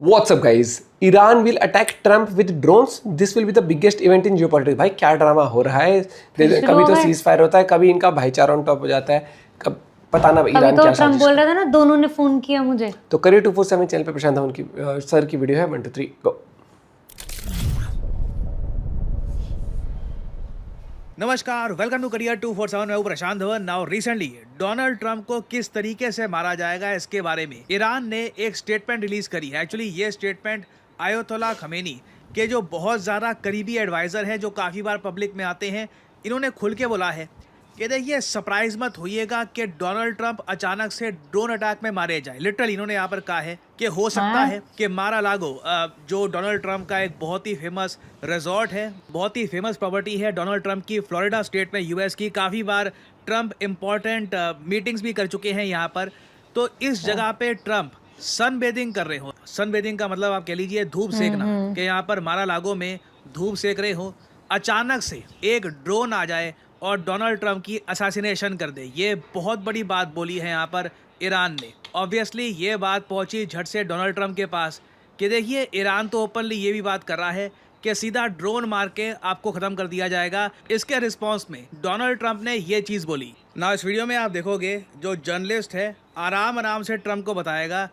What's up guys? Iran will attack Trump with drones. This will be the biggest event in geopolitics. भाई क्या drama हो रहा है? कभी तो सीज फायर होता है, कभी इनका भाईचारा ऑन टॉप हो जाता है, कब पता ना ईरान तो क्या ट्रम्प बोल रहा था ना, दोनों ने फोन किया मुझे। तो करियर 247 चैनल पे प्रशांत धवन की सर की वीडियो है 1 2 3 गो। नमस्कार, वेलकम टू करियर 247। मैं हूं Prashant Dhawan. Now recently Donald Trump को किस तरीके से मारा जाएगा इसके बारे में ईरान ने एक स्टेटमेंट रिलीज करी है। एक्चुअली ये स्टेटमेंट आयतोल्ला खमेनी के जो बहुत ज़्यादा करीबी एडवाइज़र हैं, जो काफ़ी बार पब्लिक में आते हैं, इन्होंने खुल के बोला है कि देखिए सरप्राइज मत होइएगा कि डोनाल्ड ट्रंप अचानक से ड्रोन अटैक में मारे जाए। लिटरली इन्होंने यहाँ पर कहा है कि हो सकता है कि मारा लागो जो डोनाल्ड ट्रंप का एक बहुत ही फेमस रिजॉर्ट है, बहुत ही फेमस प्रॉपर्टी है डोनाल्ड ट्रंप की, फ्लोरिडा स्टेट में, यूएस की। काफ़ी बार ट्रंप इम्पॉर्टेंट मीटिंग्स भी कर चुके हैं यहाँ पर। तो इस जगह पे ट्रंप सन बेदिंग कर रहे हो। सन बेदिंग का मतलब आप कह लीजिए धूप सेकना, कि यहाँ पर मारा लागो में धूप सेक रहे हो, अचानक से एक ड्रोन आ जाए और डोनाल्ड ट्रंप की असैसिनेशन कर दे। ये बहुत बड़ी बात बोली है यहाँ पर ईरान ने। ऑब्वियसली ये बात पहुंची झट से डोनाल्ड ट्रंप के पास कि देखिए ईरान तो ओपनली ये भी बात कर रहा है कि सीधा ड्रोन मार के आपको ख़त्म कर दिया जाएगा। इसके रिस्पॉन्स में डोनाल्ड ट्रंप ने ये चीज़ बोली ना। इस वीडियो में आप देखोगे जो जर्नलिस्ट है आराम से ट्रंप को बताएगा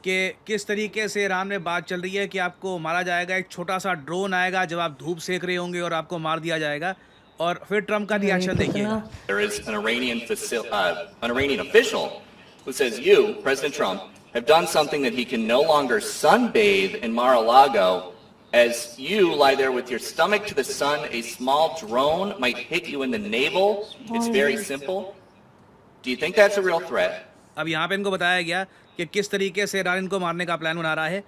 कि किस तरीके से ईरान में बात चल रही है कि आपको मारा जाएगा, एक छोटा सा ड्रोन आएगा जब आप धूप सेक रहे होंगे और आपको मार दिया जाएगा। और फिर ट्रंप का रिएक्शन देखिए। There is an Iranian official who says you, President Trump, have done something that he can no longer sunbathe in Mar-a-Lago. As you lie there with your stomach to the sun, a small drone might hit you in the navel. It's very simple. Do you think that's a real threat? अब यहाँ पे इनको बताया गया कि किस तरीके से ईरान इनको मारने का प्लान बना रहा है।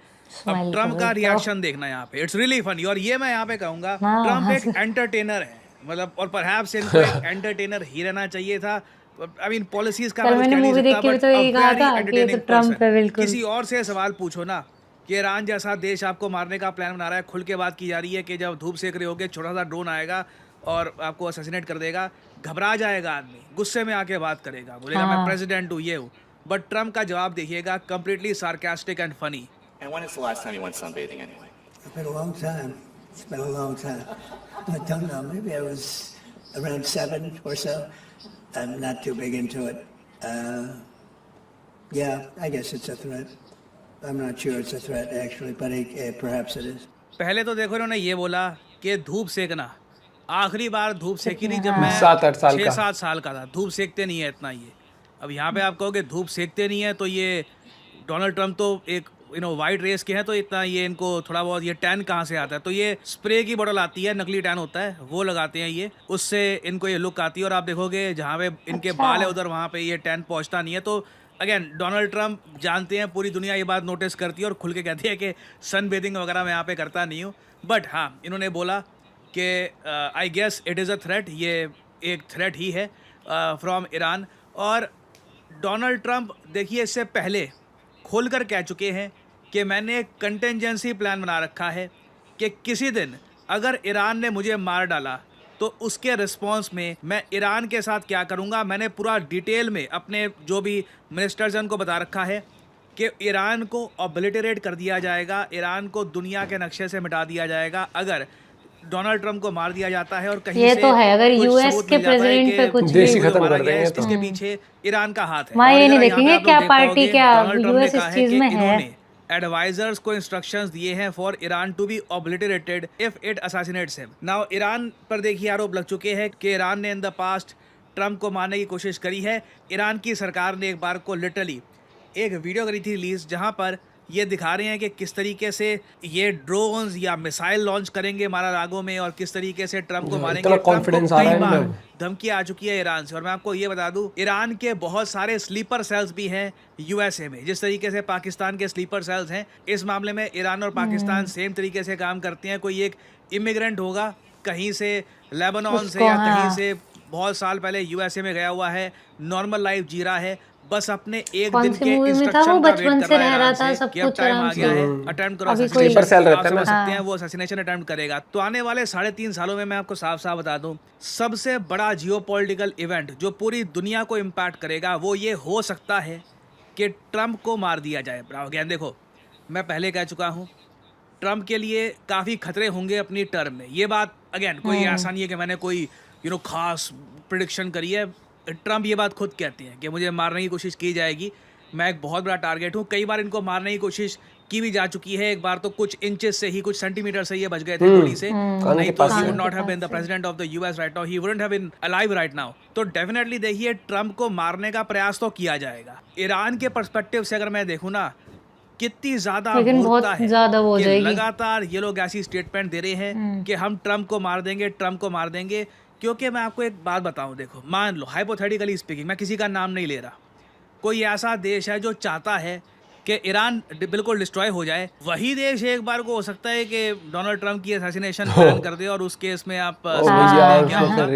अब ट्रंप का रिएक्शन देखना यहाँ पे, इट्स रियली फनी। और ये मैं यहाँ पे कहूँगा ट्रंप एक एंटरटेनर है, मतलब, और परहैप्स इनको एक एंटरटेनर ही रहना चाहिए था। आई मीन पॉलिसीज का मैंने मूवी देख के तो यही कहा था कि ये तो ट्रंप है बिल्कुल। किसी और से सवाल पूछो ना कि ईरान जैसा देश आपको मारने का प्लान बना रहा है, खुल के बात की जा रही है कि जब धूप सेक रहे होगे छोटा सा ड्रोन आएगा और आपको असैसिनेट कर देगा, घबरा जाएगा आदमी, गुस्से में आके बात करेगा, बोलेगा मैं प्रेसिडेंट हूँ, ये हूँ। बट ट्रंप का जवाब देखिएगा, completely sarcastic and funny. And when is the last time you went sunbathing anyway? It's been a long time. It's been a long time. I don't know. Maybe I was around 7 or so. I'm not too big into it. Yeah, I guess it's a threat. I'm not sure it's a threat actually, but perhaps it is. पहले तो देखो इन्होंने ये बोला कि धूप सेकना, आखिरी बार धूप सेकी नहीं जब मैं 6-7 साल का था। धूप सेकते नहीं है इतना ये। अब यहाँ पे आप कहोगे धूप सेकते नहीं है तो ये डोनाल्ड ट्रंप तो एक वाइट रेस के हैं, तो इतना ये इनको थोड़ा बहुत ये टैन कहाँ से आता है? तो ये स्प्रे की बोतल आती है, नकली टैन होता है, वो लगाते हैं ये, उससे इनको ये लुक आती है। और आप देखोगे जहाँ पे इनके बाल है उधर वहाँ पे ये टैन पहुँचता नहीं है। तो अगेन डोनाल्ड ट्रंप जानते हैं, पूरी दुनिया ये बात नोटिस करती है और खुल के कहती है कि सन बेदिंग वगैरह मैं यहाँ पे करता नहीं हूँ। बट हाँ, इन्होंने बोला कि I guess it is a threat, ये एक थ्रेट ही है फ्रॉम ईरान। और डोनाल्ड ट्रंप देखिए इससे पहले खोल कर कह चुके हैं कि मैंने एक कंटेंजेंसी प्लान बना रखा है कि किसी दिन अगर ईरान ने मुझे मार डाला तो उसके रिस्पॉन्स में मैं ईरान के साथ क्या करूंगा, मैंने पूरा डिटेल में अपने जो भी मिनिस्टर्स हैं उनको बता रखा है कि ईरान को ऑब्लिटरेट कर दिया जाएगा, ईरान को दुनिया के नक्शे से मिटा दिया जाएगा अगर डोनाल्ड ट्रंप को मार दिया जाता है। और कहीं ये से तो है, अगर यूएस के प्रेसिडेंट पे कुछ देश ही खत्म कर देंगे तो इसके पीछे ईरान का हाथ है। वहाँ ये नहीं देखेंगे क्या पार्टी, क्या यूएस इस चीज में है। एडवाइजर्स को इंस्ट्रक्शंस दिए हैं for Iran to be obliterated if it assassinates him. Now Iran पर देखिए आरोप लग चुके हैं कि ईरान ने इन द पास्ट ट्रंप को मारने की कोशिश करी है। ईरान की सरकार ने एक बार को लिटरली एक वीडियो करी थी रिलीज, जहां पर ये दिखा रहे हैं कि किस तरीके से ये ड्रोन्स या मिसाइल लॉन्च करेंगे मारा लागो में और किस तरीके से ट्रंप को मारेंगे। कॉन्फिडेंस आ रहा है, धमकी आ चुकी है ईरान से। और मैं आपको ये बता दूं, ईरान के बहुत सारे स्लीपर सेल्स भी हैं यूएसए में, जिस तरीके से पाकिस्तान के स्लीपर सेल्स हैं। इस मामले में ईरान और पाकिस्तान सेम तरीके से काम करते हैं। कोई एक इमिग्रेंट होगा कहीं से, लेबनान से या कहीं से, बहुत साल पहले यूएसए में गया हुआ है, नॉर्मल लाइफ जी रहा है, बस अपने एक दिन के इंस्ट्रक्शन का वेट कर रहा है सब कुछ टाइम आ गया है, अटेम्प्ट करो स्लीपर सेल रहता है ना, सकते हैं वो असैसिनेशन अटेम्प्ट करेगा। तो आने वाले 3.5 सालों में मैं आपको साफ साफ बता दूं, सबसे बड़ा जियोपॉलिटिकल इवेंट जो पूरी दुनिया को इम्पैक्ट करेगा वो ये हो सकता है कि ट्रंप को मार दिया जाए। अगेन देखो, मैं पहले कह चुका हूँ, ट्रम्प के लिए काफ़ी खतरे होंगे अपनी टर्म में। ये बात अगेन कोई ऐसा नहीं है कि मैंने कोई खास प्रिडिक्शन करी है। ट्रम्प ये बात खुद कहते हैं कि मुझे मारने की कोशिश की जाएगी, मैं एक बहुत बड़ा टारगेट हूँ। कई बार इनको मारने की कोशिश की भी जा चुकी है। एक बार तो कुछ इंचेस से ही, कुछ सेंटीमीटर से ये बच गए थे गोली से, नहीं तो he would not have been the president of the US right now, he wouldn't have been alive right now। तो डेफिनेटली देखिए, ट्रम्प को मारने का प्रयास तो किया जाएगा। ईरान के पर्सपेक्टिव से अगर मैं देखूँ ना, कितनी ज्यादा लेकिन बहुत मूर्खता है ज्यादा वो हो कि जाएगी। लगातार ये लोग ऐसी स्टेटमेंट दे रहे हैं कि हम ट्रम्प को मार देंगे, ट्रम्प को मार देंगे। क्योंकि मैं आपको एक बात बताऊं, देखो, मान लो हाइपोथेटिकली स्पीकिंग, मैं किसी का नाम नहीं ले रहा, कोई ऐसा देश है जो चाहता है कि ईरान बिल्कुल डिस्ट्रॉय हो जाए। वही देश एक बार को हो सकता है कि डोनाल्ड ट्रम्प की असैसिनेशन प्लान कर दे और उस केस में आप क्या होगा,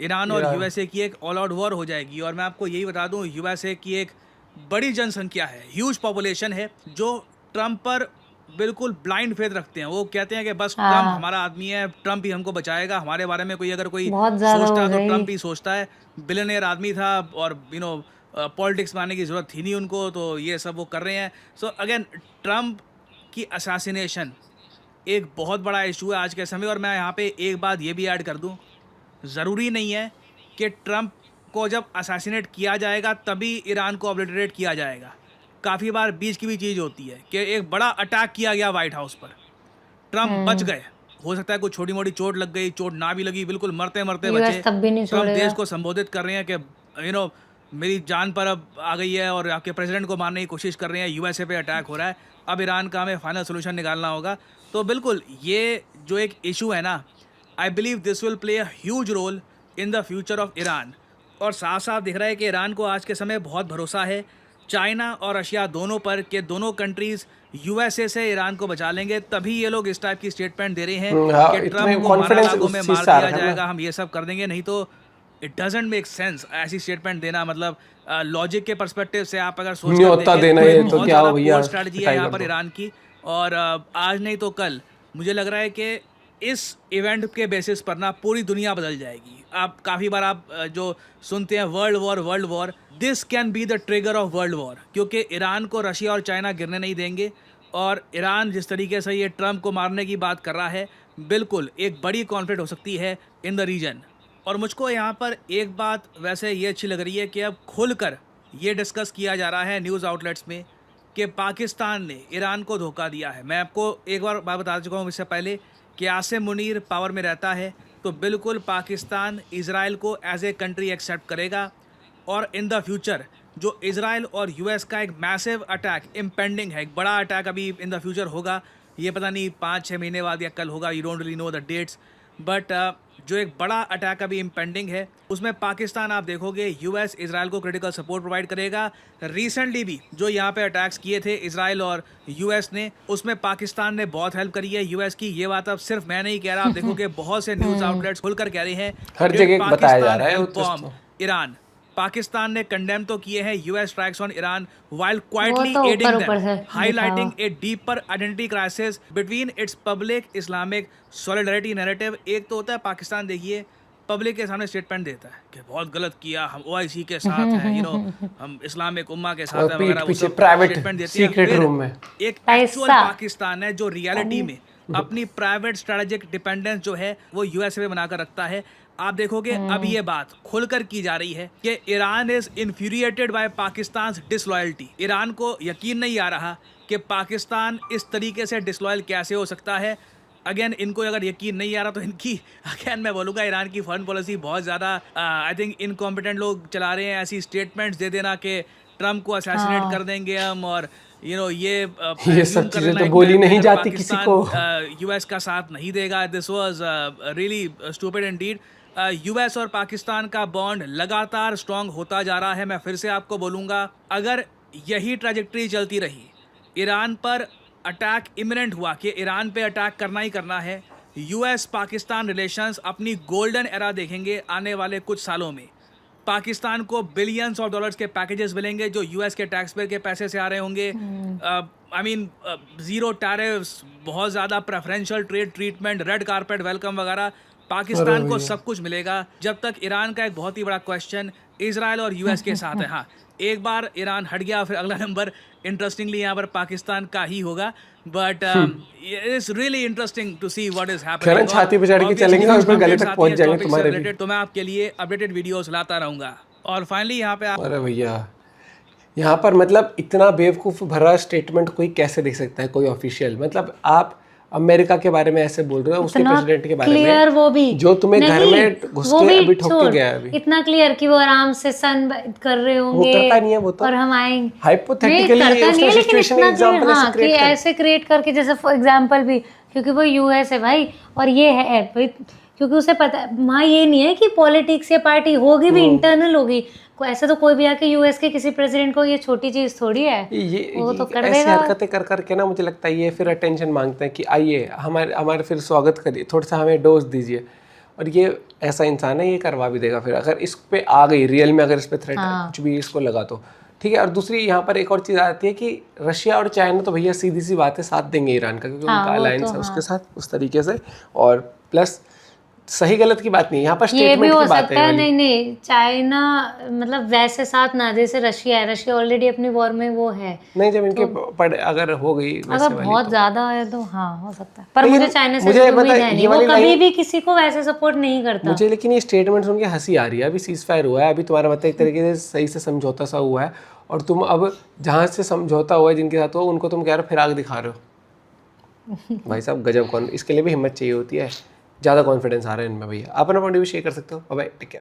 ईरान और यूएसए की एक ऑल आउट वॉर हो जाएगी। और मैं आपको यही बता दूं, यूएसए की एक बड़ी जनसंख्या है, ह्यूज पॉपुलेशन है, जो ट्रम्प पर बिल्कुल ब्लाइंड फेथ रखते हैं। वो कहते हैं कि बस ट्रम्प हमारा आदमी है, ट्रम्प ही हमको बचाएगा। हमारे बारे में कोई अगर कोई सोचता है तो ट्रम्प ही सोचता है। बिलियनियर आदमी था और पॉलिटिक्स में आने की ज़रूरत थी नहीं उनको, तो ये सब वो कर रहे हैं। सो अगेन, ट्रम्प की असैसिनेशन एक बहुत बड़ा इशू है आज के समय। और मैं यहाँ पे एक बात ये भी ऐड कर दूँ, ज़रूरी नहीं है कि ट्रम्प को जब असैसिनेट किया जाएगा तभी ईरान को ऑब्लिटरेट किया जाएगा। काफ़ी बार बीच की भी चीज़ होती है कि एक बड़ा अटैक किया गया वाइट हाउस पर, ट्रम्प बच गए, हो सकता है कुछ छोटी मोटी चोट लग गई, चोट ना भी लगी, बिल्कुल मरते मरते बचे। ट्रम्प देश को संबोधित कर रहे हैं कि मेरी जान पर अब आ गई है और आपके प्रेसिडेंट को मारने की कोशिश कर रहे हैं, यूएसए पे अटैक हो रहा है, अब ईरान का हमें फाइनल सोल्यूशन निकालना होगा। तो बिल्कुल ये जो एक इशू है ना, I believe this will play a huge role in the future of Iran. और साफ साफ दिख रहा है कि ईरान को आज के समय बहुत भरोसा है चाइना और रशिया दोनों पर, कि दोनों कंट्रीज यूएसए से ईरान को बचा लेंगे। तभी ये लोग इस टाइप की स्टेटमेंट दे रहे हैं कि ट्रम्प को मार दिया जाएगा, हम ये सब कर देंगे। नहीं तो इट डजंट मेक सेंस ऐसी स्टेटमेंट देना। मतलब लॉजिक के पर्सपेक्टिव से आप अगर सोच तो क्या हो भैया, स्ट्रेटजी है यहाँ पर ईरान की। और आज नहीं तो कल मुझे लग रहा है कि इस इवेंट के बेसिस पर ना पूरी दुनिया बदल जाएगी। आप काफ़ी बार आप जो सुनते हैं world war, this can be the trigger of world war, क्योंकि ईरान को रशिया और चाइना गिरने नहीं देंगे। और ईरान जिस तरीके से ये ट्रम्प को मारने की बात कर रहा है, बिल्कुल एक बड़ी कॉन्फ्लिक्ट हो सकती है इन द रीजन। और मुझको यहाँ पर एक बात वैसे ये अच्छी लग रही है कि अब खुलकर ये डिस्कस किया जा रहा है न्यूज़ आउटलेट्स में कि पाकिस्तान ने ईरान को धोखा दिया है। मैं आपको एक बार बात बता चुका हूँ इससे पहले कि आसिम मुनीर पावर में रहता है, तो बिल्कुल पाकिस्तान इजराइल को एज ए कंट्री एक्सेप्ट करेगा। और इन द फ्यूचर जो इजराइल और यूएस का एक मैसिव अटैक इम्पेंडिंग है, एक बड़ा अटैक अभी इन द फ्यूचर होगा, ये पता नहीं 5-6 महीने बाद या कल होगा, you don't really know the dates, but जो एक बड़ा अटैक अभी इम्पेंडिंग है उसमें पाकिस्तान आप देखोगे यूएस इजराइल को क्रिटिकल सपोर्ट प्रोवाइड करेगा। रिसेंटली भी जो यहाँ पे अटैक्स किए थे इजराइल और यूएस ने, उसमें पाकिस्तान ने बहुत हेल्प करी है यूएस की। ये बात अब सिर्फ मैं नहीं कह रहा, आप देखोगे बहुत से न्यूज़ आउटलेट्स खुलकर कह रहे हैं, हर जगह बताया जा रहा है। ईरान, पाकिस्तान ने कंडेम तो किए हैं US strikes on Iran while quietly aiding them, highlighting a deeper identity crisis between its public Islamic solidarity narrative। एक तो होता है पाकिस्तान, देखिए पब्लिक के सामने स्टेटमेंट देता है कि बहुत गलत किया, हम ओआईसी के साथ हैं, हम इस्लामिक उम्मा के साथ हैं वगैरह, वो सब स्टेटमेंट देते हैं। फिर एक एक्चुअल पाकिस्तान है जो रियलिटी में अपनी प्राइवेट स्ट्रेटेजिक डिपेंडेंस जो है वो यूएसए पे बनाकर रखता है। आप देखोगे अब ये बात खुलकर की जा रही है कि Iran is infuriated by Pakistan disloyalty. Iran को यकीन नहीं आ रहा कि पाकिस्तान इस तरीके से डिसलॉयल कैसे हो सकता है। अगेन इनको अगर यकीन नहीं आ रहा तो इनकी अगेन मैं बोलूँगा ईरान की फॉरेन पॉलिसी बहुत ज़्यादा आई थिंक इनकॉम्पिटेंट लोग चला रहे हैं। ऐसी स्टेटमेंट्स दे देना कि ट्रम्प को असैसिनेट कर देंगे हम, और ये सब चीजें तो बोली नहीं जाती किसी को। यूएस का साथ नहीं देगा। This was really stupid Indeed. US और पाकिस्तान का बॉन्ड लगातार स्ट्रांग होता जा रहा है। मैं फिर से आपको बोलूँगा, अगर यही ट्रैजेक्टरी चलती रही, ईरान पर अटैक इमिनेंट हुआ कि ईरान पे अटैक करना ही करना है, यूएस पाकिस्तान रिलेशंस अपनी गोल्डन एरा देखेंगे आने वाले कुछ सालों में। पाकिस्तान को बिलियंस ऑफ डॉलर्स के पैकेजेस मिलेंगे जो यूएस के टैक्स पेयर के पैसे से आ रहे होंगे। आई मीन ज़ीरो टैरिफ्स, बहुत ज़्यादा preferential trade treatment, red carpet welcome वगैरह। पाकिस्तान को सब कुछ मिलेगा जब तक ईरान का एक बहुत ही बड़ा क्वेश्चन इजराइल और यूएस के साथ है। हाँ, एक बार ईरान हट गया फिर अगला नंबर इंटरेस्टिंगली यहाँ पर पाकिस्तान का ही होगा। But it's really interesting to see what is happening. छाती पे चढ़ के चलेंगे और फिर गले तक पहुंच जाएंगे तुम्हारे भी। तो मैं आपके लिए अपडेटेड वीडियोस लाता रहूंगा। और फाइनली यहाँ पे अरे भैया, यहाँ पर मतलब इतना बेवकूफ़ भरा स्टेटमेंट कोई कैसे दे सकता है, कोई ऑफिशियल? मतलब आप अमेरिका के बारे में ऐसे बोल रहे हो, उसके प्रेसिडेंट के बारे में वो भी जो तुम्हें घर में घुस के अभी ठोक के गया है अभी। इतना क्लियर कि वो आराम से सन कर रहे होंगे, वो करता नहीं है वो तो, और हम आएंगे हाइपोथेटिकली उसने सिचुएशन एग्जांपल ऐसे क्रिएट कर, ऐसे क्रिएट करके, जैसे फॉर एग्जांपल भी, क्योंकि वो यूएस है भाई और ये है भाई, क्योंकि उसे पता है वहाँ ये नहीं है कि पॉलिटिक्स या पार्टी होगी भी इंटरनल होगी। ऐसे तो कोई भी आके यूएस के किसी प्रेसिडेंट को ये छोटी चीज थोड़ी है, वो तो कर ऐसी देगा। हरकतें कर करके ना मुझे लगता है ये फिर अटेंशन मांगते हैं कि आइए हमारे फिर स्वागत करिए, थोड़ा सा हमें डोज दीजिए। और ये ऐसा इंसान है, ये करवा भी देगा फिर, अगर इस पे आ गई रियल में, अगर इस पे थ्रेट कुछ भी इसको लगा तो ठीक है। और दूसरी यहाँ पर एक और चीज़ आती है कि रशिया और चाइना तो भैया सीधी सी बात है साथ देंगे ईरान का, क्योंकि उनका अलायंस है उसके साथ उस तरीके से। और प्लस सही गलत की बात नहीं, यहाँ पर ये भी स्टेटमेंट हो की बात सकता है। है। नहीं चाइना मतलब वैसे साथ ना, जैसे रशिया है, रशिया ऑलरेडी अपनी वॉर में वो है। नहीं, जब इनके पढ़ अगर हो गई वैसे अगर वाली बहुत ज्यादा है तो हाँ हो सकता है, पर लेकिन मुझे चाइना से मुझे कोई पता है, है नहीं, ये वो वाली कभी लाइन- भी किसी को वैसे सपोर्ट नहीं करता। मुझे लेकिन ये स्टेटमेंट सुन के हंसी आ रही है। अभी सीज फायर हुआ है, अभी तुम्हारा मतलब एक तरीके से सही से समझौता सा हुआ है, और तुम अब जहाँ से समझौता हुआ है जिनके साथ हुआ उनको तुम कह रहे हो फिर आग दिखा रहे हो। भाई साहब गजब, इसके लिए भी हिम्मत चाहिए होती है। ज़्यादा कॉन्फिडेंस आ रहा है इनमें भैया। अपना पॉइंट भी शेयर कर सकते हो। Bye, take care.